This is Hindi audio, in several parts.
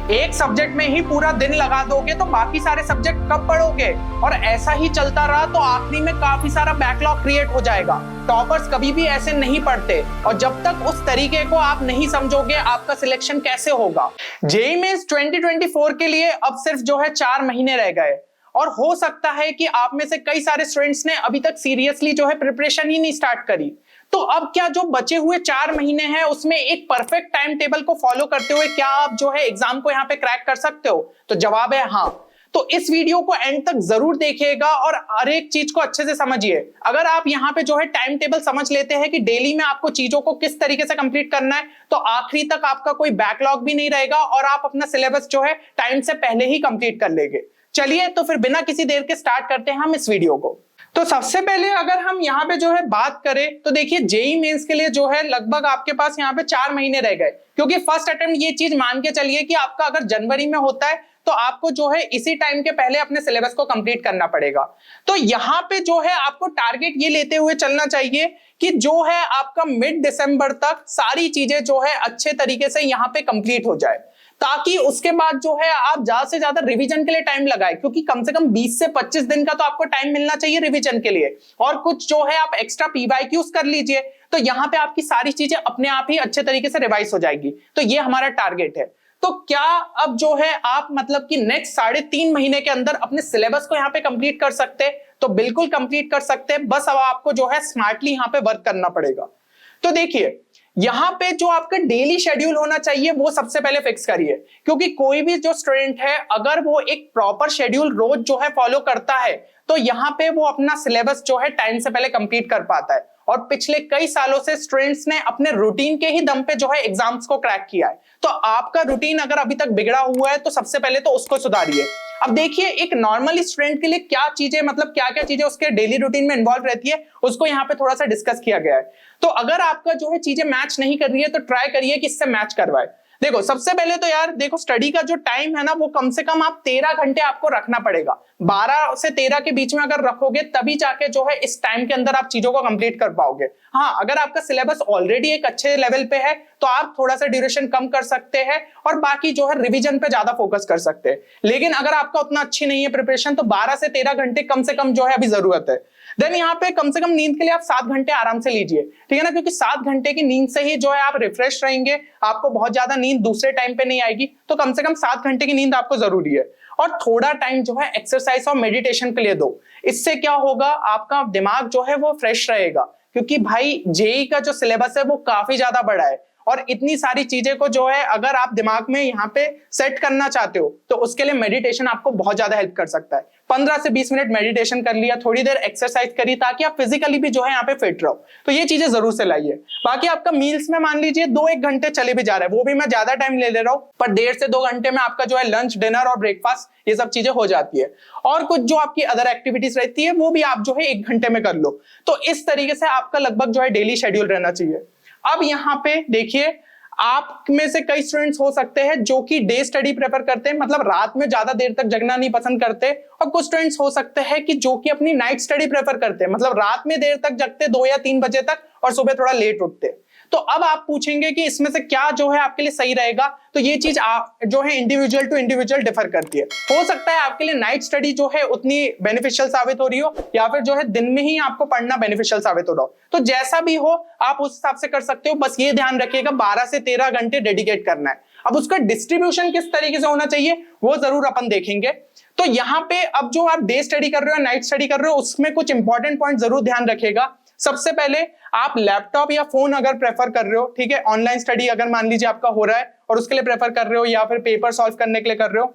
एक सब्जेक्ट में ही पूरा दिन लगा दोगे तो बाकी सारे सब्जेक्ट कब पढ़ोगे? और ऐसा ही चलता रहा तो आखिरी में काफी सारा बैकलॉग क्रिएट हो जाएगा। टॉपर्स कभी भी ऐसे नहीं पढ़ते, और जब तक उस तरीके को आप नहीं समझोगे आपका सिलेक्शन कैसे होगा। जेईई मेंस 2024 के लिए अब सिर्फ जो है 4 महीने रह गए, और हो सकता है कि आप में से कई सारे स्टूडेंट्स ने अभी तक सीरियसली जो है प्रिपरेशन ही नहीं स्टार्ट करी। तो अब क्या जो बचे हुए 4 महीने हैं उसमें एक परफेक्ट टाइम टेबल को फॉलो करते हुए क्या आप जो है एग्जाम को यहाँ पे क्रैक कर सकते हो? तो जवाब है हाँ। तो इस वीडियो को एंड तक जरूर देखिएगा और हर एक चीज को अच्छे से समझिए। अगर आप यहाँ पे जो है टाइम टेबल समझ लेते हैं कि डेली में आपको चीजों को किस तरीके से कंप्लीट करना है, तो आखिरी तक आपका कोई बैकलॉग भी नहीं रहेगा और आप अपना सिलेबस जो है टाइम से पहले ही कंप्लीट कर लेंगे। चलिए तो फिर बिना किसी देर के स्टार्ट करते हैं हम इस वीडियो को। तो सबसे पहले अगर हम यहाँ पे जो है बात करें तो देखिए जेईई मेंस के लिए जो है लगभग आपके पास यहाँ पे 4 महीने रह गए, क्योंकि फर्स्ट अटेम्प्ट ये चीज मान के चलिए कि आपका अगर जनवरी में होता है तो आपको जो है इसी टाइम के पहले अपने सिलेबस को कंप्लीट करना पड़ेगा। तो यहाँ पे जो है आपको टारगेट ये लेते हुए चलना चाहिए कि जो है आपका मिड दिसंबर तक सारी चीजें जो है अच्छे तरीके से यहाँ पे कंप्लीट हो जाए, ताकि उसके बाद जो है आप ज्यादा से ज्यादा रिवीजन के लिए टाइम लगाए, क्योंकि कम से कम 20 से 25 दिन का तो आपको टाइम मिलना चाहिए रिवीजन के लिए, और कुछ जो है आप एक्स्ट्रा पीवाईक्यूज कर लीजिए। तो यहाँ पे आपकी सारी चीजें अपने आप ही अच्छे तरीके से रिवाइज हो जाएगी। तो ये हमारा टारगेट है। तो क्या अब जो है आप मतलब कि नेक्स्ट 3.5 महीने के अंदर अपने सिलेबस को यहाँ पे कंप्लीट कर सकते हैं? तो बिल्कुल कंप्लीट कर सकते हैं, बस अब आपको जो है स्मार्टली यहाँ पे वर्क करना पड़ेगा। तो देखिए यहाँ पे जो आपका डेली शेड्यूल होना चाहिए वो सबसे पहले फिक्स करिए, क्योंकि कोई भी जो स्टूडेंट है अगर वो एक प्रॉपर शेड्यूल रोज जो है फॉलो करता है तो यहाँ पे वो अपना सिलेबस जो है टाइम से पहले कंप्लीट कर पाता है। और पिछले कई सालों से स्टूडेंट्स ने अपने रूटीन के ही दम पे जो है एग्जाम्स को क्रैक किया है। तो आपका रूटीन अगर अभी तक बिगड़ा हुआ है तो सबसे पहले तो उसको सुधारिए। अब देखिए एक नॉर्मल स्टूडेंट के लिए क्या चीजें मतलब क्या क्या चीजें उसके डेली रूटीन में इन्वॉल्व रहती है उसको यहाँ पे थोड़ा सा डिस्कस किया गया है। तो अगर आपका जो है चीजें मैच नहीं कर रही है तो ट्राई करिए कि इससे मैच करवाए। देखो सबसे पहले तो यार देखो स्टडी का जो टाइम है ना वो कम से कम आप 13 घंटे आपको रखना पड़ेगा। 12 से 13 के बीच में अगर रखोगे तभी जाके जो है इस टाइम के अंदर आप चीजों को कंप्लीट कर पाओगे। हाँ, अगर आपका सिलेबस ऑलरेडी एक अच्छे लेवल पे है तो आप थोड़ा सा ड्यूरेशन कम कर सकते हैं और बाकी जो है रिवीजन पे ज्यादा फोकस कर सकते हैं। लेकिन अगर आपका उतना अच्छी नहीं है प्रिपरेशन तो 12 से 13 घंटे कम से कम जो है अभी जरूरत है। देन यहाँ पे कम से कम नींद के लिए आप 7 घंटे आराम से लीजिए, ठीक है ना, क्योंकि 7 घंटे की नींद से ही जो है आप रिफ्रेश रहेंगे, आपको बहुत ज्यादा नींद दूसरे टाइम पे नहीं आएगी। तो कम से कम 7 घंटे की नींद आपको जरूरी है। और थोड़ा टाइम जो है एक्सरसाइज और मेडिटेशन के लिए दो। इससे क्या होगा, आपका दिमाग जो है वो फ्रेश रहेगा, क्योंकि भाई जेईई का जो सिलेबस है वो काफी ज्यादा बड़ा है और इतनी सारी चीजें को जो है अगर आप दिमाग में यहाँ पे सेट करना चाहते हो तो उसके लिए मेडिटेशन आपको बहुत ज्यादा हेल्प कर सकता है। 15 से 20 मिनट मेडिटेशन कर लिया, थोड़ी देर एक्सरसाइज करी, ताकि आप फिजिकली भी जो है यहाँ पे फिट रहो। तो ये चीजें जरूर से लाइए। बाकी आपका मील्स में मान लीजिए 2-1 घंटे चले भी जा रहा है, वो भी मैं ज्यादा टाइम ले रहा हूँ, पर 1.5 से 2 घंटे में आपका जो है लंच, डिनर और ब्रेकफास्ट ये सब चीजें हो जाती है। और कुछ जो आपकी अदर एक्टिविटीज रहती है वो भी आप जो है 1 घंटे में कर लो। तो इस तरीके से आपका लगभग जो है डेली शेड्यूल रहना चाहिए। अब यहाँ पे देखिए आप में से कई स्टूडेंट्स हो सकते हैं जो कि डे स्टडी प्रेफर करते हैं, मतलब रात में ज्यादा देर तक जगना नहीं पसंद करते, और कुछ स्टूडेंट्स हो सकते हैं कि जो कि अपनी नाइट स्टडी प्रेफर करते हैं, मतलब रात में देर तक जगते 2 या 3 बजे तक और सुबह थोड़ा लेट उठते। तो अब आप पूछेंगे कि इसमें से क्या जो है आपके लिए सही रहेगा, तो ये चीज जो है इंडिविजुअल टू इंडिविजुअल डिफर करती है। हो सकता है आपके लिए नाइट स्टडी जो है उतनी बेनिफिशियल साबित हो रही हो, या फिर जो है दिन में ही आपको पढ़ना बेनिफिशियल साबित हो रहा हो। तो जैसा भी हो आप उस हिसाब से कर सकते हो, बस ये ध्यान रखिएगा 12 से 13 घंटे डेडिकेट करना है। अब उसका डिस्ट्रीब्यूशन किस तरीके से होना चाहिए वो जरूर अपन देखेंगे। तो यहाँ पे अब जो आप डे स्टडी कर रहे हो, नाइट स्टडी कर रहे हो, उसमें कुछ इंपॉर्टेंट पॉइंट जरूर ध्यान रखिएगा। सबसे पहले आप लैपटॉप या फोन अगर प्रेफर कर रहे हो, ठीक है, ऑनलाइन स्टडी अगर मान लीजिए आपका हो रहा है और उसके लिए प्रेफर कर रहे हो, या फिर पेपर सॉल्व करने के लिए कर रहे हो,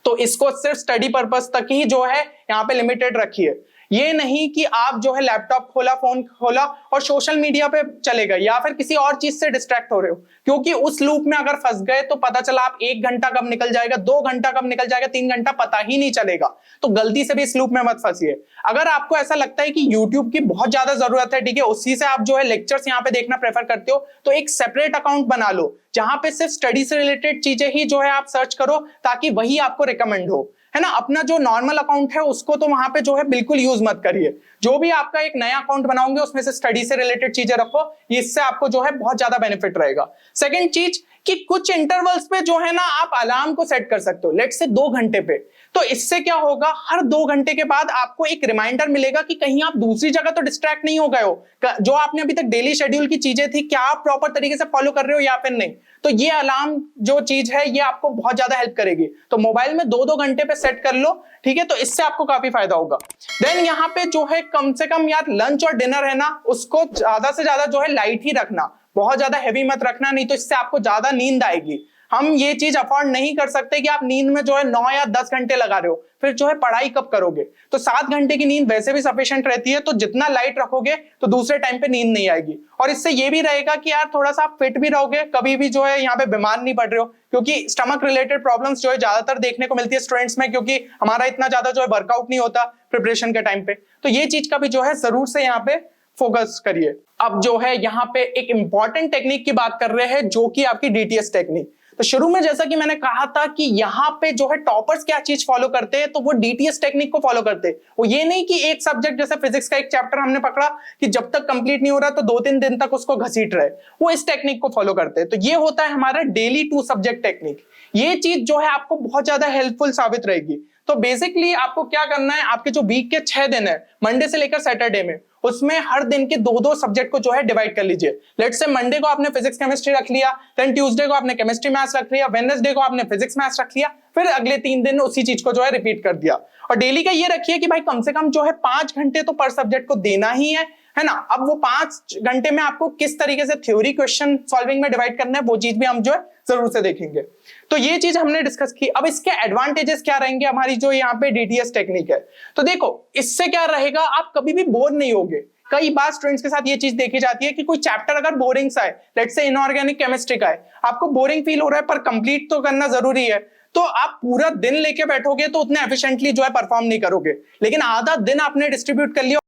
तो इसको सिर्फ स्टडी पर्पस तक ही जो है यहाँ पे लिमिटेड रखिए। ये नहीं कि आप जो है लैपटॉप खोला, फोन खोला और सोशल मीडिया पे चले गए या फिर किसी और चीज से डिस्ट्रैक्ट हो रहे हो, क्योंकि उस लूप में अगर फंस गए तो पता चला आप 1 घंटा कब निकल जाएगा, 2 घंटा कब निकल जाएगा, 3 घंटा पता ही नहीं चलेगा। तो गलती से भी इस लूप में मत फंसिए। अगर आपको ऐसा लगता है कि यूट्यूब की बहुत ज्यादा जरूरत है, ठीक है, उसी से आप जो है लेक्चर्स यहाँ पे देखना प्रेफर करते हो, तो एक सेपरेट अकाउंट बना लो जहां पे सिर्फ स्टडी से रिलेटेड चीजें ही जो है आप सर्च करो, ताकि वही आपको रिकमेंड हो, है ना। अपना जो नॉर्मल अकाउंट है उसको तो वहां पे जो है बिल्कुल यूज मत करिए। जो भी आपका एक नया अकाउंट बनाओगे उसमें से स्टडी से रिलेटेड चीजें रखो, इससे आपको जो है बहुत ज्यादा बेनिफिट रहेगा। सेकंड चीज कि कुछ इंटरवल्स पे जो है ना आप अलार्म को सेट कर सकते हो, लेट से 2 घंटे पे। तो इससे क्या होगा, हर 2 घंटे के बाद आपको एक रिमाइंडर मिलेगा कि कहीं आप दूसरी जगह तो डिस्ट्रैक्ट नहीं हो गए हो, जो आपने अभी तक डेली शेड्यूल की चीजें थी क्या आप प्रॉपर तरीके से फॉलो कर रहे हो या फिर नहीं। तो ये अलार्म जो चीज है ये आपको बहुत ज्यादा हेल्प करेगी। तो मोबाइल में 2-2 घंटे पे सेट कर लो, ठीक है, तो इससे आपको काफी फायदा होगा। देन यहाँ पे जो है कम से कम यार लंच और डिनर है ना उसको ज्यादा से ज्यादा जो है लाइट ही रखना, बहुत ज्यादा हैवी मत रखना, नहीं तो इससे आपको ज्यादा नींद आएगी। हम ये चीज अफोर्ड नहीं कर सकते कि आप नींद में जो है 9 या 10 घंटे लगा रहे हो, फिर जो है पढ़ाई कब करोगे। तो 7 घंटे की नींद वैसे भी सफिशिएंट रहती है, तो जितना लाइट रखोगे तो दूसरे टाइम पे नींद नहीं आएगी। और इससे ये भी रहेगा कि यार थोड़ा सा आप फिट भी रहोगे, कभी भी जो है यहाँ पे बीमार नहीं पड़ रहे हो, क्योंकि स्टमक रिलेटेड प्रॉब्लम्स जो है ज्यादातर देखने को मिलती है स्टूडेंट्स में, क्योंकि हमारा इतना ज्यादा जो है वर्कआउट नहीं होता प्रिपरेशन के टाइम पे। तो ये चीज का भी जो है जरूर से यहाँ पे फोकस करिए। अब जो है यहाँ पे एक इंपॉर्टेंट टेक्निक की बात कर रहे हैं जो कि आपकी डीटीएस टेक्निक। तो शुरू में जैसा कि मैंने कहा था कि यहाँ पे जो है टॉपर्स क्या चीज फॉलो करते हैं, तो वो डीटीएस टेक्निक को फॉलो करते हैं। वो ये नहीं कि एक सब्जेक्ट जैसे फिजिक्स का एक चैप्टर हमने पकड़ा कि जब तक कंप्लीट नहीं हो रहा तो 2-3 दिन तक उसको घसीट रहे, वो इस टेक्निक को फॉलो करते हैं। तो ये होता है हमारा डेली 2 सब्जेक्ट टेक्निक। ये चीज जो है आपको बहुत ज्यादा हेल्पफुल साबित रहेगी। तो बेसिकली आपको क्या करना है, आपके जो वीक के 6 दिन है मंडे से लेकर सैटरडे में, उसमें हर दिन के 2-2 सब्जेक्ट को जो है डिवाइड कर लीजिए। लेट्स से मंडे को आपने फिजिक्स केमिस्ट्री रख लिया, देन ट्यूसडे को आपने केमिस्ट्री मैथ्स रख लिया, वेडनेसडे को आपने फिजिक्स मैथ्स रख लिया, फिर अगले 3 दिन उसी चीज को जो है रिपीट कर दिया। और डेली का ये रखिए कि भाई कम से कम जो है 5 घंटे तो पर सब्जेक्ट को देना ही है ना। अब वो 5 घंटे में आपको किस तरीके से थ्योरी क्वेश्चन सॉल्विंग में डिवाइड करना है वो चीज भी हम जो है जरूर से देखेंगे। तो ये चीज हमने डिस्कस की। अब इसके एडवांटेजेस क्या रहेंगे हमारी जो यहाँ पे डीटीएस टेक्निक है। तो देखो इससे क्या रहेगा, आप कभी भी बोर नहीं होगे। कई बार स्टूडेंट्स के साथ ये चीज देखी जाती है कि कोई चैप्टर अगर बोरिंग सा है, लेट्स से इनऑर्गेनिक केमिस्ट्री का है, आपको बोरिंग फील हो रहा है पर कंप्लीट तो करना जरूरी है, तो आप पूरा दिन लेके बैठोगे तो उतने एफिशिएंटली जो है परफॉर्म नहीं करोगे। लेकिन आधा दिन आपने डिस्ट्रीब्यूट कर लिया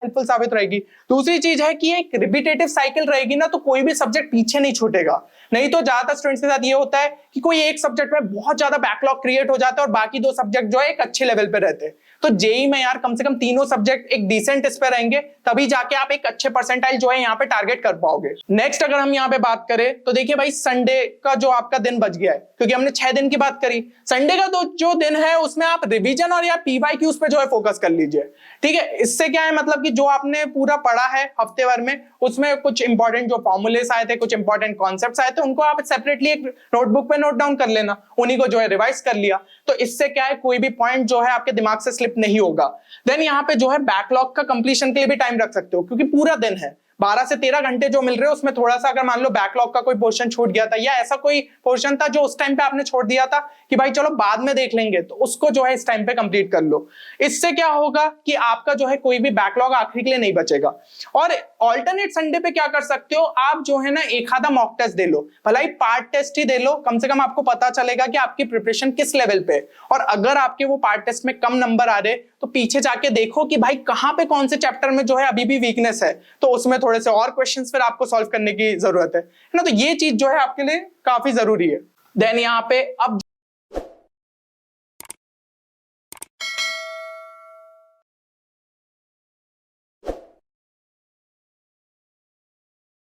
हेल्पफुल साबित रहेगी। दूसरी चीज है कि एक रिपीटेटिव साइकिल रहेगी ना, तो कोई भी सब्जेक्ट पीछे नहीं छूटेगा। नहीं तो ज्यादातर स्टूडेंट्स के साथ ये होता है कि कोई एक सब्जेक्ट में बहुत ज्यादा बैकलॉग क्रिएट हो जाता है और बाकी 2 सब्जेक्ट जो है एक अच्छे लेवल पे रहते हैं। तो जेई में यार कम से कम तीनों सब्जेक्ट एक डिसेंट इस पे रहेंगे, तभी जाके आप एक अच्छे परसेंटाइल जो है यहाँ पे टारगेट कर पाओगे। नेक्स्ट अगर हम यहाँ पे बात करें तो देखिए भाई संडे का जो आपका दिन बच गया है, क्योंकि हमने 6 दिन की बात करी। संडे का जो दिन है उसमें आप रिवीजन और या पीवाईक्यूज पे जो है फोकस कर लीजिए, ठीक है। इससे क्या है मतलब कि जो आपने पूरा पढ़ा है हफ्ते भर में, उसमें कुछ इंपॉर्टेंट जो फॉर्मूलेस आए थे, कुछ इंपॉर्टेंट कॉन्सेप्ट्स आए थे, उनको आप सेपरेटली एक नोटबुक पे नोट डाउन कर लेना, उन्हीं को जो है रिवाइज कर लिया। तो इससे क्या है कोई भी पॉइंट जो है आपके दिमाग से स्लिप नहीं होगा। देन यहाँ पे जो है बैकलॉग का कंप्लीशन के लिए भी टाइम रख सकते हो, क्योंकि पूरा दिन है, 12 से 13 घंटे जो मिल रहे हैं उसमें थोड़ा सा अगर मान लो बैकलॉग का कोई पोर्शन छूट गया था या ऐसा कोई पोर्शन था जो उस टाइम पे आपने छोड़ दिया था कि भाई चलो बाद में देख लेंगे, तो उसको जो है इस टाइम पे कंप्लीट कर लो। इससे क्या होगा कि आपका जो है कोई भी बैकलॉग आखिरी के लिए नहीं बचेगा। और ऑल्टरनेट संडे पे क्या कर सकते हो, आप जो है ना एक आधा मॉक टेस्ट दे लो, भलाई पार्ट टेस्ट ही दे लो, कम से कम आपको पता चलेगा कि आपकी प्रिपरेशन किस लेवल पे। और अगर आपके वो पार्ट टेस्ट में कम नंबर आ रहे तो पीछे जाके देखो कि भाई कहां पे कौन से चैप्टर में जो है अभी भी वीकनेस है, तो उसमें थोड़े से और क्वेश्चंस फिर आपको सॉल्व करने की जरूरत है ना। तो ये चीज जो है आपके लिए काफी जरूरी है। देन यहाँ पे अब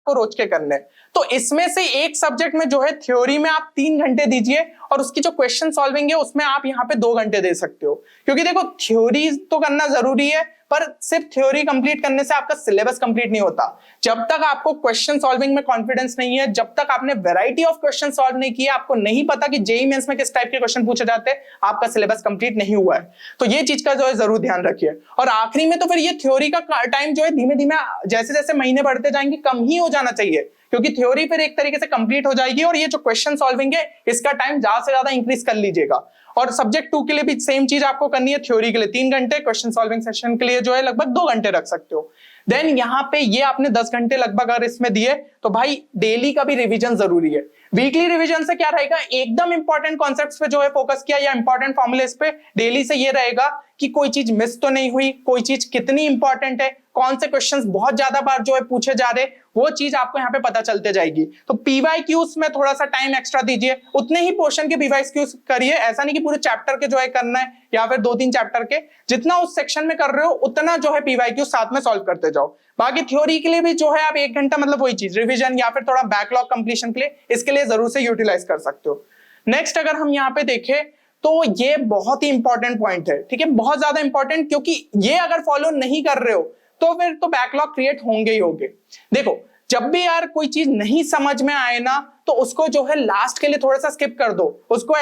को रोज के करने, तो इसमें से एक सब्जेक्ट में जो है थ्योरी में आप 3 घंटे दीजिए और उसकी जो क्वेश्चन सॉल्विंग है उसमें आप यहाँ पे 2 घंटे दे सकते हो। क्योंकि देखो थ्योरी तो करना जरूरी है, पर सिर्फ थ्योरी कंप्लीट करने से आपका सिलेबस कंप्लीट नहीं होता। जब तक आपको क्वेश्चन सॉल्विंग में कॉन्फिडेंस नहीं है, जब तक आपने वैरायटी ऑफ क्वेश्चन सॉल्व नहीं किया, आपको नहीं पता कि जेईई मेंस में किस टाइप के क्वेश्चन पूछे जाते हैं, आपका सिलेबस कंप्लीट नहीं हुआ है। तो ये चीज का जो है जरूर ध्यान रखिए। और आखिरी में तो फिर ये थ्योरी का टाइम जो है धीमे धीमे जैसे जैसे महीने बढ़ते जाएंगे कम ही हो जाना चाहिए, क्योंकि थ्योरी फिर एक तरीके से कंप्लीट हो जाएगी और ये जो क्वेश्चन सॉल्विंग है इसका टाइम ज्यादा से ज्यादा इंक्रीज कर लीजिएगा। और सब्जेक्ट 2 के लिए भी सेम चीज आपको करनी है, थ्योरी के लिए 3 घंटे, क्वेश्चन सॉल्विंग सेशन के लिए जो है लगभग 2 घंटे रख सकते हो। देन यहाँ पे ये आपने 10 घंटे लगभग अगर इसमें दिए तो भाई डेली का भी रिवीजन जरूरी है। वीकली रिवीजन से क्या रहेगा, एकदम इंपॉर्टेंट कॉन्सेप्ट्स पे जो है फोकस किया या इंपॉर्टेंट फॉर्मुलेस पे। डेली से ये रहेगा कि कोई चीज मिस तो नहीं हुई, कोई चीज कितनी इंपॉर्टेंट है, कौन से क्वेश्चंस बहुत ज्यादा बार जो है पूछे जा रहे, वो चीज आपको यहाँ पे पता चलते जाएगी। तो पीवाईक्यूज में थोड़ा सा टाइम एक्स्ट्रा दीजिए, उतने ही पोर्शन के पीवाईक्यूज करिए, ऐसा नहीं कि पूरे चैप्टर के जो है करना है या फिर 2-3 चैप्टर के, जितना उस सेक्शन में कर रहे हो उतना जो है पीवाईक्यू साथ में सॉल्व करते जाओ। बाकी थ्योरी के लिए भी जो है आप 1 घंटा मतलब वही चीज रिवीजन या फिर थोड़ा बैकलॉग कंप्लीशन के लिए इसके लिए जरूर से यूटिलाइज कर सकते हो। नेक्स्ट अगर हम यहाँ पे देखें तो ये बहुत ही इंपॉर्टेंट पॉइंट है, ठीक है, बहुत ज्यादा इंपॉर्टेंट, क्योंकि ये अगर फॉलो नहीं कर रहे हो तो फिर तो बैकलॉग क्रिएट होंगे ही होंगे। देखो जब भी यार कोई चीज नहीं समझ में आए ना तो उसको जो है लास्ट के लिए थोड़ा सा स्किप कर दो, उसको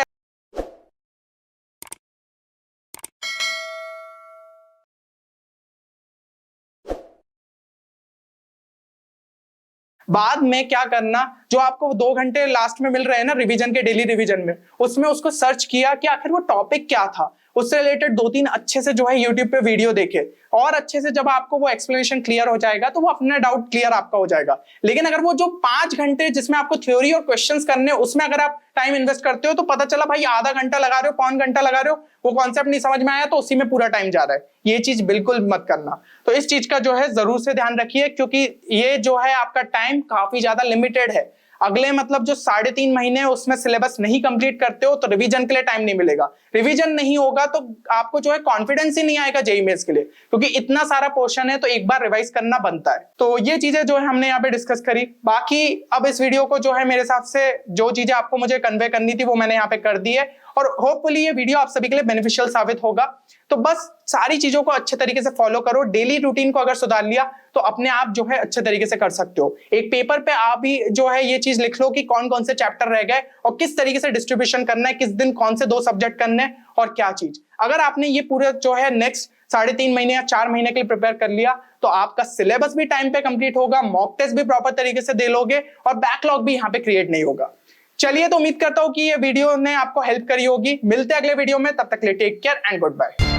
बाद में क्या करना, जो आपको 2 घंटे लास्ट में मिल रहे हैं ना रिवीजन के, डेली रिवीजन में, उसमें उसको सर्च किया कि आखिर वो टॉपिक क्या था, उससे रिलेटेड 2-3 अच्छे से जो है यूट्यूब पे वीडियो देखे, और अच्छे से जब आपको वो एक्सप्लेनेशन क्लियर हो जाएगा तो वो अपना डाउट क्लियर आपका हो जाएगा। लेकिन अगर वो जो 5 घंटे जिसमें आपको थ्योरी और क्वेश्चंस करने, उसमें अगर आप टाइम इन्वेस्ट करते हो तो पता चला भाई आधा घंटा लगा रहे हो, 1 घंटा लगा रहे हो, वो कॉन्सेप्ट नहीं समझ में आया तो उसी में पूरा टाइम जा रहा है, ये चीज बिल्कुल मत करना। तो इस चीज का जो है जरूर से ध्यान रखिए, क्योंकि ये जो है आपका टाइम काफी ज्यादा लिमिटेड है। अगले मतलब जो 3.5 महीने उसमें सिलेबस नहीं कंप्लीट करते हो तो रिवीजन के लिए टाइम नहीं मिलेगा, रिवीजन नहीं होगा तो आपको जो है कॉन्फिडेंस ही नहीं आएगा जेईई मेंस के लिए, क्योंकि इतना सारा पोर्शन है तो एक बार रिवाइज करना बनता है। तो ये चीजें जो है हमने यहाँ पे डिस्कस करी। बाकी अब इस वीडियो को जो है मेरे हिसाब से जो चीजें आपको मुझे कन्वे करनी थी वो मैंने यहाँ पे कर दी है, और होपफुली ये वीडियो आप सभी के लिए बेनिफिशियल साबित होगा। तो बस सारी चीजों को अच्छे तरीके से फॉलो करो, डेली रूटीन को अगर सुधार लिया तो अपने आप जो है अच्छे तरीके से कर सकते हो। एक पेपर पे आप ही जो है ये चीज लिख लो कि कौन कौन से चैप्टर रह गए और किस तरीके से डिस्ट्रीब्यूशन करना है, किस दिन कौन से 2 सब्जेक्ट करने हैं और क्या चीज। अगर आपने ये पूरे जो है नेक्स्ट 3.5 महीने या 4 महीने के लिए प्रिपेयर कर लिया तो आपका सिलेबस भी टाइम पे कंप्लीट होगा, मॉक टेस्ट भी प्रॉपर तरीके से दे लोगे और बैकलॉग भी यहाँ पे क्रिएट नहीं होगा। चलिए, तो उम्मीद करता हूं कि ये वीडियो ने आपको हेल्प करी होगी। मिलते हैं अगले वीडियो में, तब तक के लिए take care and good bye.